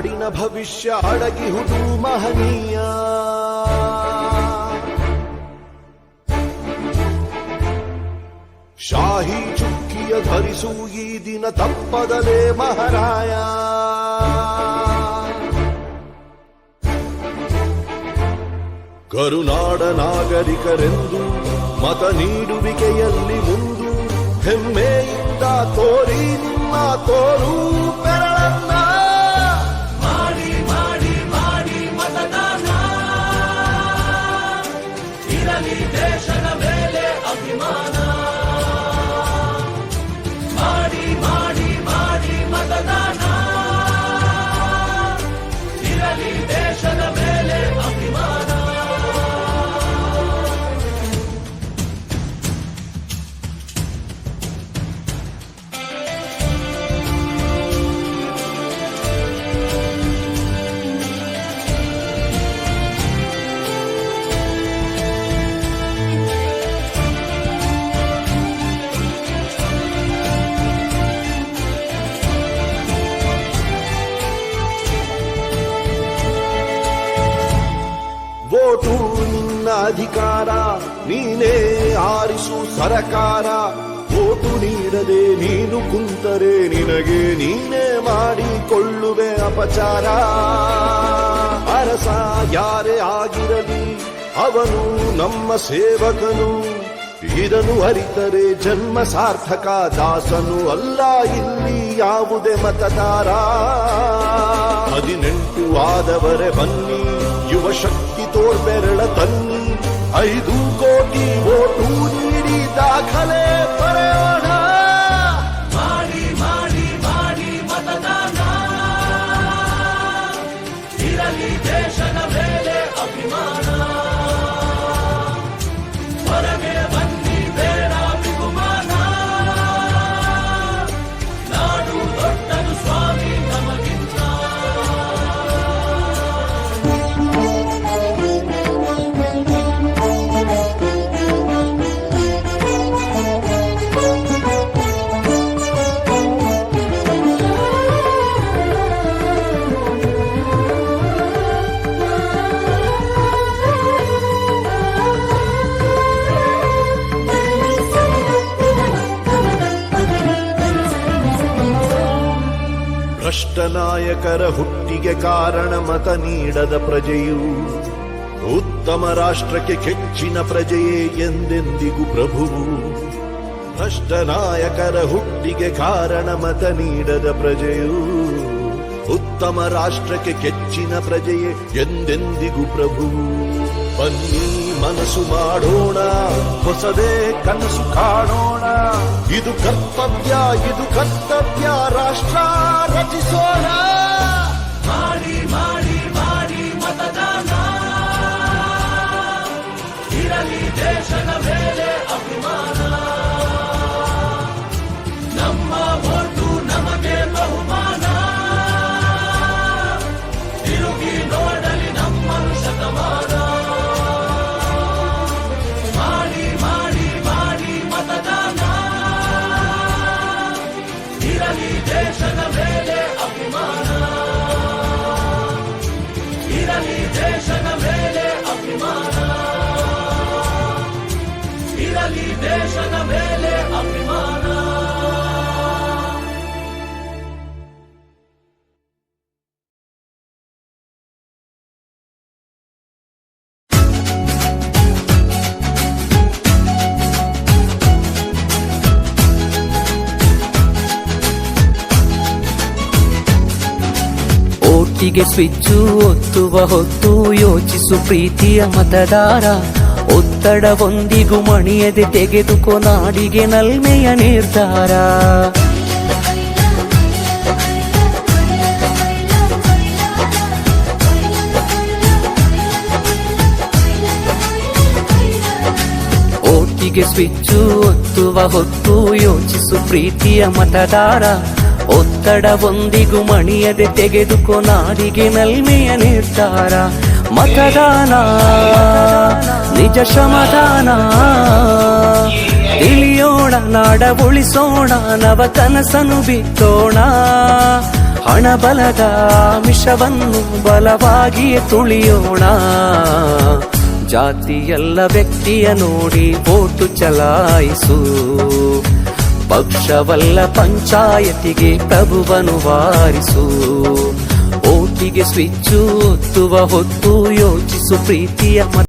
ನಾಡಿನ ಭವಿಷ್ಯ ಅಡಗಿಹುದು ಮಹನೀಯ. ಶಾಹಿ ಚುಕ್ಕಿಯ ಧರಿಸು ಈ ದಿನ ತಪ್ಪದಲೇ ಮಹಾರಾಯ. ಕರುನಾಡ ನಾಗರಿಕರೆಂದು ಮತ ನೀಡುವಿಕೆಯಲ್ಲಿ ಮುಂದು ಹೆಮ್ಮೆಯಿಂದ ತೋರಿ ನಿಮ್ಮ ತೋರು ಬೆರಳನ್ನ. ಮಾಡಿ ಮಾಡಿ ಮಾಡಿ ಮತದಾನ, ಇರಲಿ ದೇಶದ ಮೇಲೆ ಅಭಿಮಾನ. ಮಾಡಿ ಮಾಡಿ ಮಾಡಿ ಮತದಾನ, ಇರಲಿ ದೇಶದ ಮೇಲೆ ಅಭಿಮಾನ. ವೋಟು ನಿನ್ನ ಅಧಿಕಾರ, ನೀನೇ ಆರಿಸು ಸರಕಾರ. ವೋಟು ನೀಡದೆ ನೀನು ಕುಂತರೆ ನಿನಗೆ ನೀನೇ ಮಾಡಿಕೊಳ್ಳುವೆ ಅಪಚಾರ. ಅರಸ ಯಾರೇ ಆಗಿರಲಿ ಅವನು ನಮ್ಮ ಸೇವಕನು, ಇದನ್ನು ಅರಿತರೆ ಜನ್ಮ ಸಾರ್ಥಕ. ದಾಸನು ಅಲ್ಲ ಇಲ್ಲಿ ಯಾವುದೇ ಮತದಾರ. 18 ಆದವರೆ ಬನ್ನಿ, ಯುವ ಶಕ್ತಿ ತೋರ್ಬೆರಳ ತನ್ನಿ. 5 ಕೋಟಿ ವೋಟು ನೀಡಿ ದಾಖಲೆ ಬರೆಯೋಣ. ಮಾಡಿ ಮಾಡಿ ಮಾಡಿ ಮತದಾನ, ಇರಲಿ ದೇಶದ ಮೇಲೆ ಅಭಿಮಾನ. ಹೊರಗೆ ಬನ್ನಿ ಬೇಡ ಬಿಗುಮಾನ, ನಾಡು ದೊಡ್ಡದು ಸ್ವಾಮಿ ನಮಗಿಂತ. ಭ್ರಷ್ಟ ನಾಯಕರ ಹುಟ್ಟಿಗೆ ಕಾರಣ ಮತ ನೀಡದ ಪ್ರಜೆಯು. ಉತ್ತಮ ರಾಷ್ಟ್ರಕ್ಕೆ ಕೆಚ್ಚಿನ ಪ್ರಜೆಯೇ ಎಂದೆಂದಿಗೂ ಪ್ರಭುವು. ಭ್ರಷ್ಟ ನಾಯಕರ ಹುಟ್ಟಿಗೆ ಕಾರಣ ಮತ ನೀಡದ ಪ್ರಜೆಯು. ಉತ್ತಮ ರಾಷ್ಟ್ರಕ್ಕೆ ಕೆಚ್ಚಿನ ಪ್ರಜೆಯೇ ಎಂದೆಂದಿಗೂ ಪ್ರಭುವು. ಬನ್ನಿ ಮನಸ್ಸು ಮಾಡೋಣ, ಹೊಸದೇ ಕನಸು ಕಾಣೋಣ. ಇದು ಕರ್ತವ್ಯ, ಇದು ಕರ್ತವ್ಯ, ರಾಷ್ಟ್ರ ರಚಿಸೋಣ. ಮಾಡಿ ಮಾಡಿ ಮಾಡಿ ಮತದಾನ, ಇರಲಿ ದೇಶದ ಮೇಲೆ ಅಭಿಮಾನ. ನಮ್ಮ ವೋಟು ನಮಗೆ ಬಹುಮಾನ, ತಿರುಗಿ ನೋಡಲಿ ನಮ್ಮನ್ನು ಶತಮಾನ. ಮಾಡಿ ಮಾಡಿ ಮಾಡಿ ಮತದಾನ, ಇರಲಿ ದೇಶದ ಮೇಲೆ ಅಭಿಮಾನ. ಇರಲಿ ದೇಶದ ಮೇಲೆ ಅಭಿಮಾನ, ಇರಲಿ ದೇಶದ ಮೇಲೆ ಅಭಿಮಾನ. ಒಟ್ಟಿಗೆ ಸ್ವಿಚ್ಚು ಒತ್ತುವ ಹೊತ್ತು ಯೋಚಿಸು ಪ್ರೀತಿಯ ಮತದಾರ. ಒತ್ತಡವೊಂದಿಗೂ ಮಣಿಯದೆ ತೆಗೆದುಕೋ ನಾಡಿಗೆ ನಲ್ಮೆಯ ನಿರ್ಧಾರ. ಒಟ್ಟಿಗೆ ಸ್ವಿಚ್ಚು ಒತ್ತುವ ಹೊತ್ತು ಯೋಚಿಸು ಪ್ರೀತಿಯ ಮತದಾರ. ಒತ್ತಡವೊಂದಿಗೂ ಮಣಿಯದೆ ತೆಗೆದುಕೋ ನಾಡಿಗೆ ನಲ್ಮೆಯ ನಿರ್ಧಾರ. ಮತದಾನ ನಿಜ ಶ್ರಮದಾನ, ತಿಳಿಯೋಣ ನಾಡ ಉಳಿಸೋಣ, ನವ ಕನಸನ್ನು ಬಿತ್ತೋಣ. ಹಣಬಲದ ಆಮಿಷವನ್ನು ಬಲವಾಗಿಯೇ ತುಳಿಯೋಣ. ಜಾತಿಯಲ್ಲ ವ್ಯಕ್ತಿಯ ನೋಡಿ ವೋಟು ಚಲಾಯಿಸು. ಪಕ್ಷವಲ್ಲ ಪಂಚಾಯತಿಗೆ ಪ್ರಭುವನು ವಾರಿಸು. ಓಟಿಗೆ ಸ್ವಿಚ್ಚು ಒತ್ತುವ ಹೊತ್ತು ಯೋಚಿಸು ಪ್ರೀತಿಯ